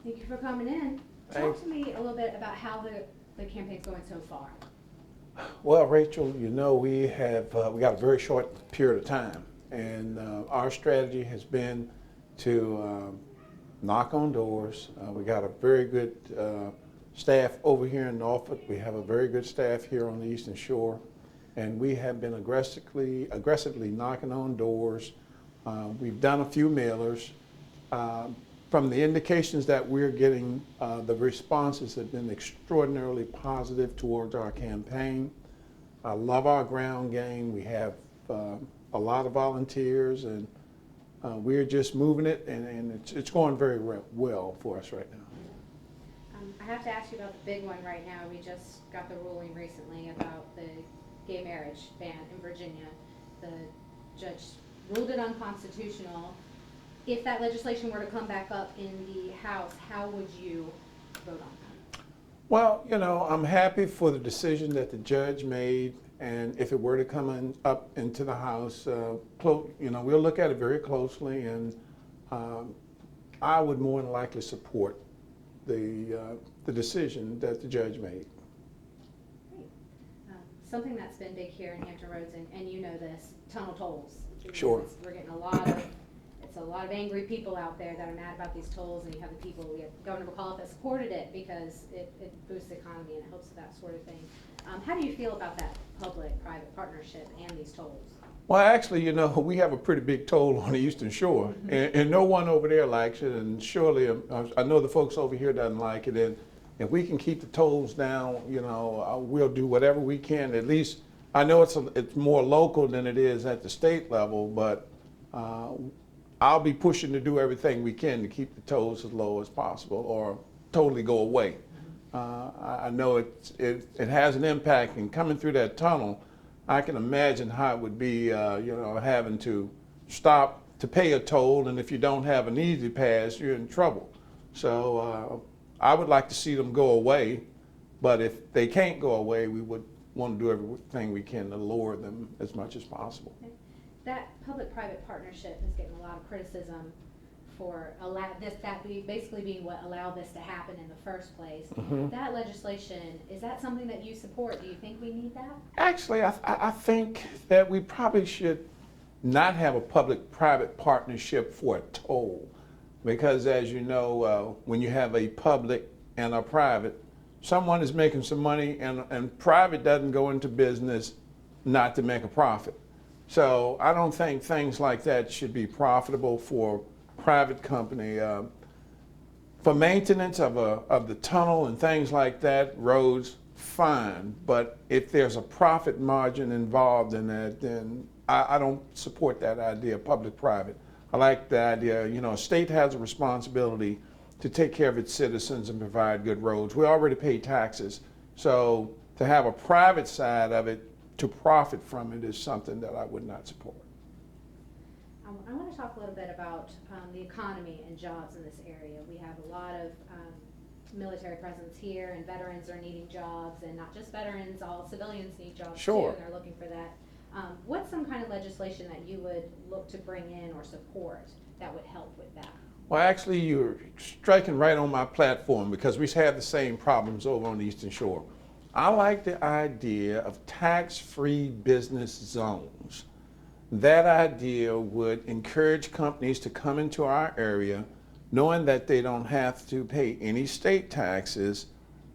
Thank you for coming in. Thank Talk to me a little bit about how the campaign's going so far. Well, Rachel, you know we got a very short period of time, and our strategy has been to knock on doors. We got a very good staff over here in Norfolk. We have a very good staff here on the Eastern Shore, and we have been aggressively knocking on doors. We've done a few mailers. From the indications that we're getting, the responses have been extraordinarily positive towards our campaign. I love our ground game. We have a lot of volunteers, and we're just moving it, and it's going very well for us right now. I have to ask you about the big one right now. We just got the ruling recently about the gay marriage ban in Virginia. The judge ruled it unconstitutional. If that legislation were to come back up in the House, how would you vote on that? Well, you know, I'm happy for the decision that the judge made, and if it were to come up into the House, we'll look at it very closely, and I would more than likely support the decision that the judge made. Great. Something that's been big here in Hampton Roads, and you know this, tunnel tolls. Sure. We're getting a lot of angry people out there that are mad about these tolls, and you have the people, we have Governor McAuliffe that supported it because it boosts the economy and it helps with that sort of thing. How do you feel about that public-private partnership and these tolls? Well, actually, you know, we have a pretty big toll on the Eastern Shore, and no one over there likes it, and surely I know the folks over here doesn't like it, and if we can keep the tolls down, you know, we'll do whatever we can. At least, I know it's more local than it is at the state level, but I'll be pushing to do everything we can to keep the tolls as low as possible or totally go away. I know it has an impact, and coming through that tunnel, I can imagine how it would be, having to stop to pay a toll, and if you don't have an easy pass, you're in trouble. So I would like to see them go away, but if they can't go away, we would want to do everything we can to lower them as much as possible. Okay. That public-private partnership is getting a lot of criticism for basically being what allowed this to happen in the first place. Mm-hmm. That legislation, is that something that you support? Do you think we need that? Actually, I think that we probably should not have a public-private partnership for a toll, because as you know, when you have a public and a private, someone is making some money, and private doesn't go into business not to make a profit. So I don't think things like that should be profitable for private company. For maintenance of the tunnel and things like that, roads, fine. But if there's a profit margin involved in that, then I don't support that idea of public-private. I like the idea, you know, a state has a responsibility to take care of its citizens and provide good roads. We already pay taxes. So to have a private side of it, to profit from it, is something that I would not support. I want to talk a little bit about the economy and jobs in this area. We have a lot of military presence here, and veterans are needing jobs, and not just veterans, all civilians need jobs Sure. too, and they're looking for that. What's some kind of legislation that you would look to bring in or support that would help with that? Well, actually, you're striking right on my platform, because we have the same problems over on the Eastern Shore. I like the idea of tax-free business zones. That idea would encourage companies to come into our area knowing that they don't have to pay any state taxes,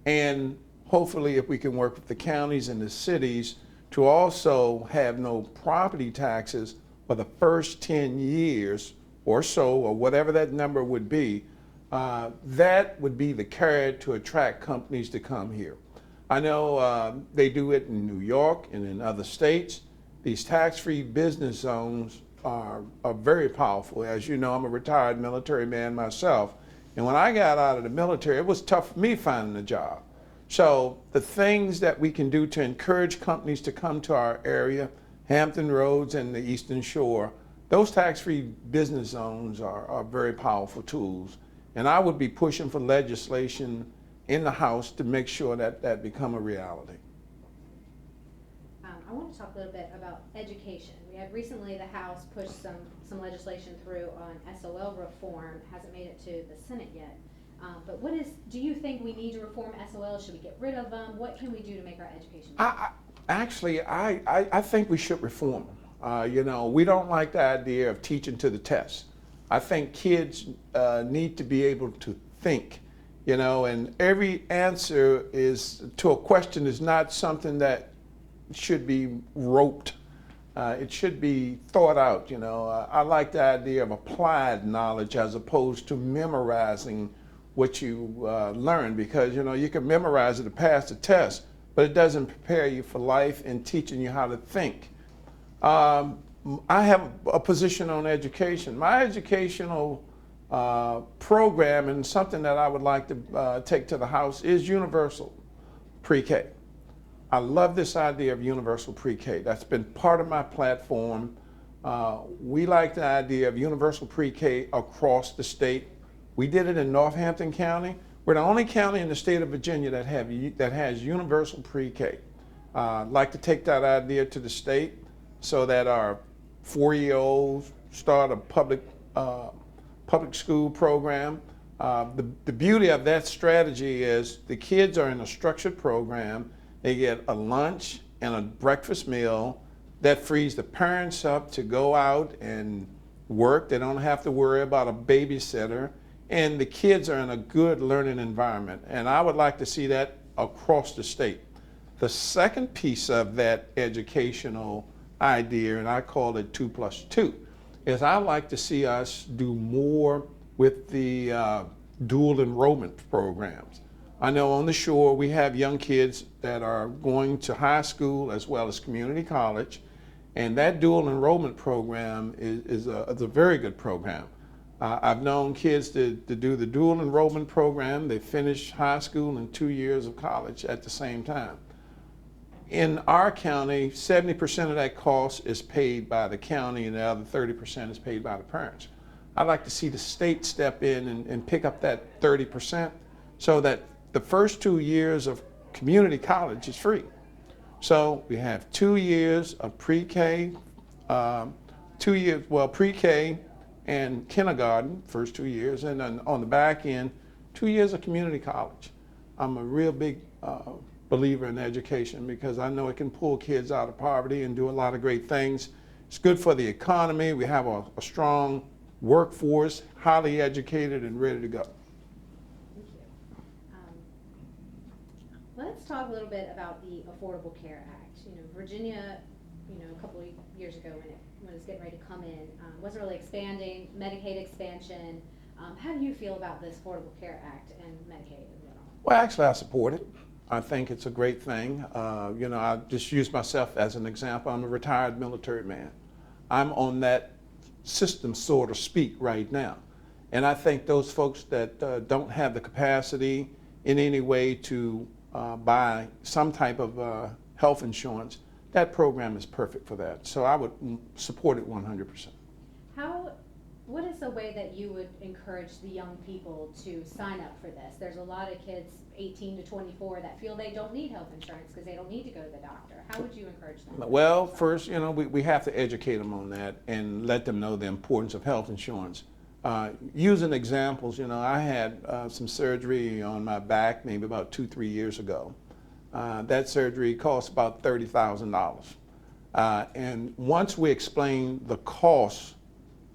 and hopefully if we can work with the counties and the cities to also have no property taxes for the first 10 years or so, or whatever that number would be, that would be the carrot to attract companies to come here. I know they do it in New York and in other states. These tax-free business zones are very powerful. As you know, I'm a retired military man myself. And when I got out of the military, it was tough for me finding a job. So the things that we can do to encourage companies to come to our area, Hampton Roads and the Eastern Shore, those tax-free business zones are very powerful tools. And I would be pushing for legislation in the House to make sure that that become a reality. I want to talk a little bit about education. We had recently the House pushed some legislation through on SOL reform. Hasn't made it to the Senate yet. But do you think we need to reform SOL? Should we get rid of them? What can we do to make our education better? I think we should reform them. We don't like the idea of teaching to the test. I think kids need to be able to think, and every answer to a question is not something that should be roped. It should be thought out. I like the idea of applied knowledge as opposed to memorizing what you learn, because you can memorize it to pass the test, but it doesn't prepare you for life and teaching you how to think. I have a position on education. My educational program, and something that I would like to take to the House, is universal pre-K. I love this idea of universal pre-K. That's been part of my platform. We like the idea of universal pre-K across the state. We did it in Northampton County. We're the only county in the state of Virginia that has universal pre-K. I'd like to take that idea to the state so that our 4-year-olds start a public school program. The beauty of that strategy is the kids are in a structured program. They get a lunch and a breakfast meal that frees the parents up to go out and work. They don't have to worry about a babysitter. And the kids are in a good learning environment. And I would like to see that across the state. The second piece of that educational idea, and I call it 2+2, is I like to see us do more with the dual enrollment programs. I know on the shore we have young kids that are going to high school as well as community college, and that dual enrollment program is a very good program. I've known kids to do the dual enrollment program. They finish high school and 2 years of college at the same time. In our county, 70% of that cost is paid by the county, and the other 30% is paid by the parents. I'd like to see the state step in and pick up that 30% so that the first 2 years of community college is free. So we have 2 years of pre-K, pre-K and kindergarten, first 2 years, and then on the back end, 2 years of community college. I'm a real big believer in education because I know it can pull kids out of poverty and do a lot of great things. It's good for the economy. We have a strong workforce, highly educated and ready to go. Thank you. Let's talk a little bit about the Affordable Care Act. Virginia, a couple of years ago when it was getting ready to come in, wasn't really expanding, Medicaid expansion. How do you feel about this Affordable Care Act and Medicaid in general? Well, actually, I support it. I think it's a great thing. I just use myself as an example. I'm a retired military man. I'm on that system, so to speak, right now. And I think those folks that don't have the capacity in any way to buy some type of health insurance, that program is perfect for that. So I would support it 100%. What is the way that you would encourage the young people to sign up for this? There's a lot of kids 18 to 24 that feel they don't need health insurance because they don't need to go to the doctor. How would you encourage them? Well, first, we have to educate them on that and let them know the importance of health insurance. Using examples, I had some surgery on my back maybe about 2-3 years ago. That surgery cost about $30,000. And once we explain the cost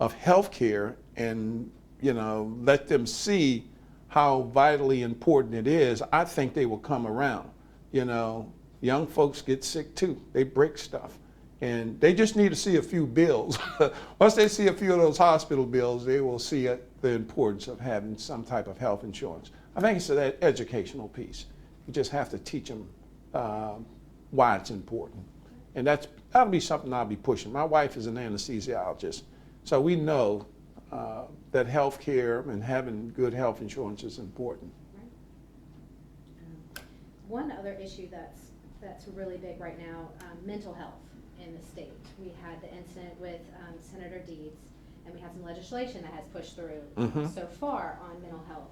of health care and let them see how vitally important it is, I think they will come around. Young folks get sick too. They break stuff. And they just need to see a few bills. Once they see a few of those hospital bills, they will see the importance of having some type of health insurance. I think it's an educational piece. You just have to teach them why it's important. And that'll be something I'll be pushing. My wife is an anesthesiologist, so we know that health care and having good health insurance is important. Right. One other issue that's really big right now, mental health in the state. We had the incident with Senator Deeds, and we had some legislation that has pushed through so far on mental health.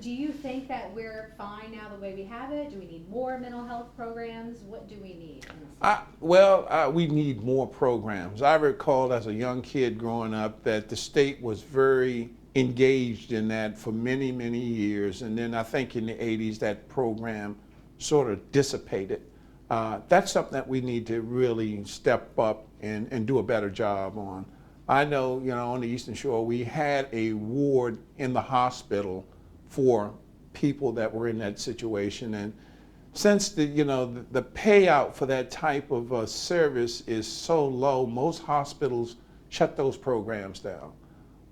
Do you think that we're fine now the way we have it? Do we need more mental health programs? What do we need in the state? We need more programs. I recall as a young kid growing up that the state was very engaged in that for many, many years. And then I think in the 80s that program sort of dissipated. That's something that we need to really step up and do a better job on. I know, on the Eastern Shore, we had a ward in the hospital for people that were in that situation. And since the payout for that type of service is so low, most hospitals shut those programs down.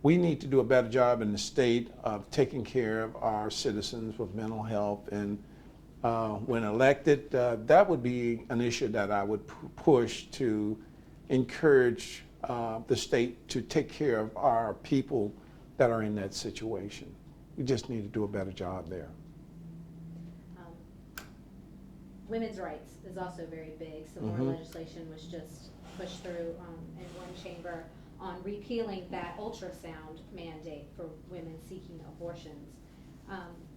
We need to do a better job in the state of taking care of our citizens with mental health. And when elected, that would be an issue that I would push to encourage the state to take care of our people that are in that situation. We just need to do a better job there. Women's rights is also very big. Some more legislation was just pushed through in one chamber on repealing that ultrasound mandate for women seeking abortions.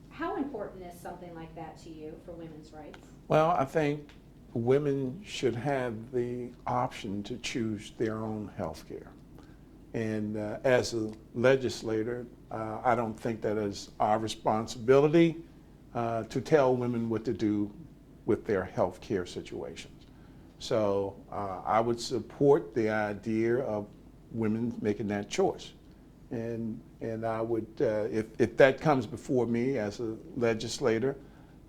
How important is something like that to you for women's rights? Well, I think women should have the option to choose their own health care. And as a legislator, I don't think that is our responsibility to tell women what to do with their health care situations. So I would support the idea of women making that choice. And I would, if that comes before me as a legislator,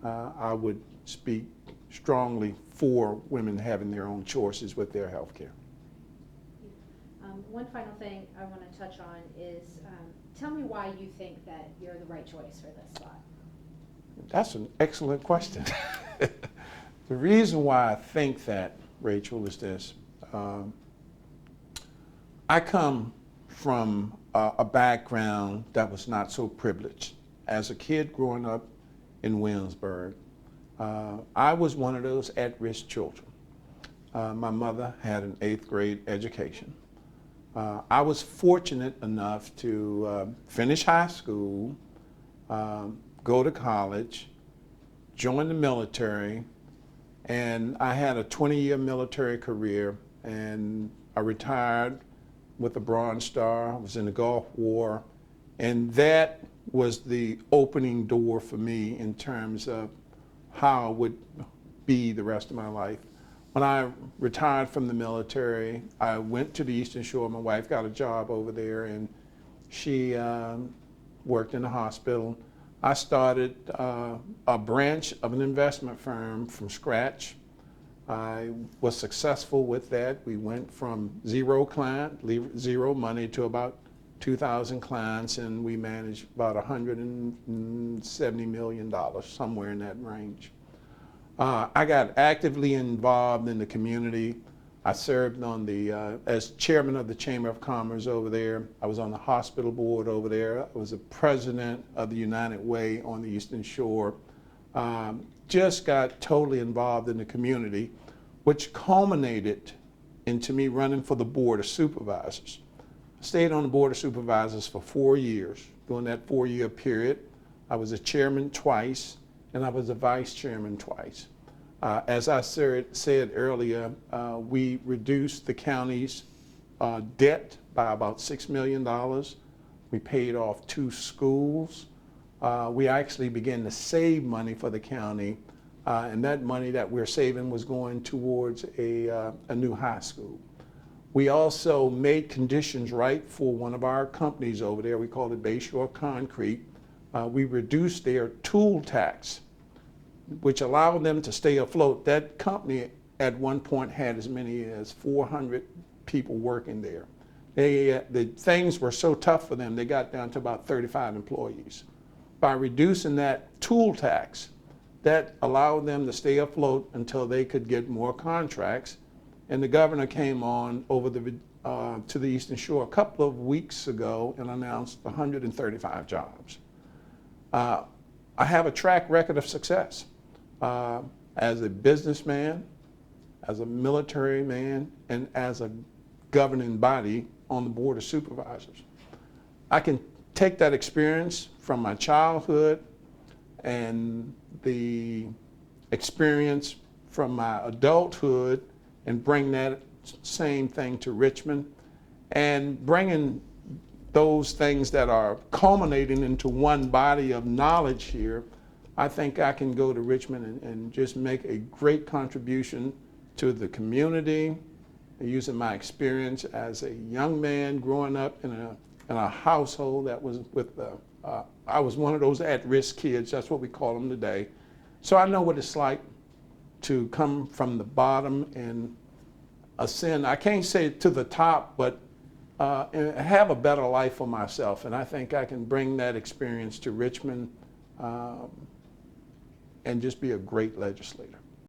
I would speak strongly for women having their own choices with their health care. One final thing I want to touch on is, tell me why you think that you're the right choice for this spot. That's an excellent question. The reason why I think that, Rachel, is this. I come from a background that was not so privileged. As a kid growing up in Williamsburg, I was one of those at-risk children. My mother had an 8th grade education. I was fortunate enough to finish high school, go to college, join the military, and I had a 20-year military career, and I retired with a Bronze Star. I was in the Gulf War, and that was the opening door for me in terms of how I would be the rest of my life. When I retired from the military, I went to the Eastern Shore. My wife got a job over there, and she worked in the hospital. I started a branch of an investment firm from scratch. I was successful with that. We went from zero money to about 2,000 clients, and we managed about $170 million, somewhere in that range. I got actively involved in the community. I served on as chairman of the Chamber of Commerce over there. I was on the hospital board over there. I was the president of the United Way on the Eastern Shore. Just got totally involved in the community, which culminated into me running for the Board of Supervisors. I stayed on the Board of Supervisors for 4 years. During that 4-year period, I was a chairman twice, and I was a vice chairman twice. As I said earlier, we reduced the county's debt by about $6 million. We paid off 2 schools. We actually began to save money for the county, and that money that we're saving was going towards a new high school. We also made conditions right for one of our companies over there. We called it Bayshore Concrete. We reduced their tool tax, which allowed them to stay afloat. That company at one point had as many as 400 people working there. The things were so tough for them, they got down to about 35 employees. By reducing that tool tax, that allowed them to stay afloat until they could get more contracts. And the governor came on over to the Eastern Shore a couple of weeks ago and announced 135 jobs. I have a track record of success. As a businessman, as a military man, and as a governing body on the Board of Supervisors. I can take that experience from my childhood and the experience from my adulthood and bring that same thing to Richmond, and bringing those things that are culminating into one body of knowledge here, I think I can go to Richmond and just make a great contribution to the community, using my experience as a young man growing up in a household that was with, I was one of those at-risk kids, that's what we call them today. So I know what it's like to come from the bottom and ascend, I can't say to the top, but have a better life for myself. And I think I can bring that experience to Richmond and just be a great legislator.